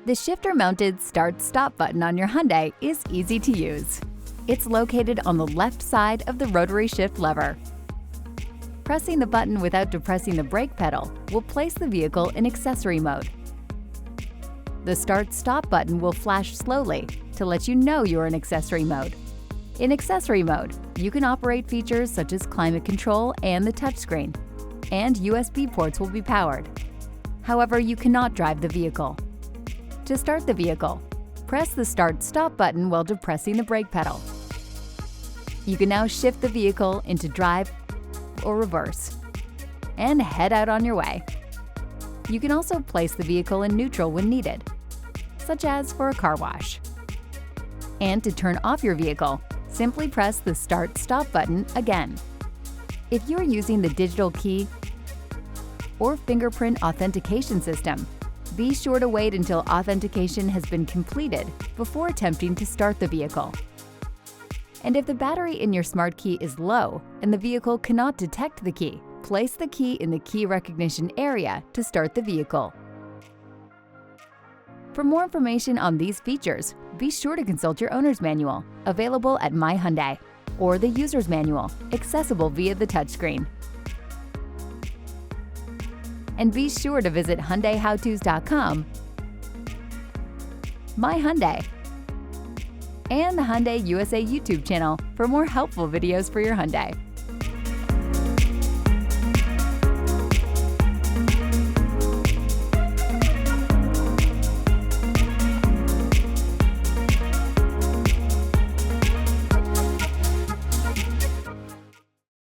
The shifter-mounted Start-Stop button on your Hyundai is easy to use. It's located on the left side of the rotary shift lever. Pressing the button without depressing the brake pedal will place the vehicle in accessory mode. The Start-Stop button will flash slowly to let you know you're in accessory mode. In accessory mode, you can operate features such as climate control and the touchscreen, and USB ports will be powered. However, you cannot drive the vehicle. To start the vehicle, press the Start-Stop button while depressing the brake pedal. You can now shift the vehicle into drive or reverse and head out on your way. You can also place the vehicle in neutral when needed, such as for a car wash. And to turn off your vehicle, simply press the Start-Stop button again. If you're using the digital key or fingerprint authentication system, be sure to wait until authentication has been completed before attempting to start the vehicle. And if the battery in your smart key is low and the vehicle cannot detect the key, place the key in the key recognition area to start the vehicle. For more information on these features, be sure to consult your owner's manual, available at My Hyundai, or the user's manual, accessible via the touchscreen. And be sure to visit HyundaiHowTos.com, My Hyundai, and the Hyundai USA YouTube channel for more helpful videos for your Hyundai.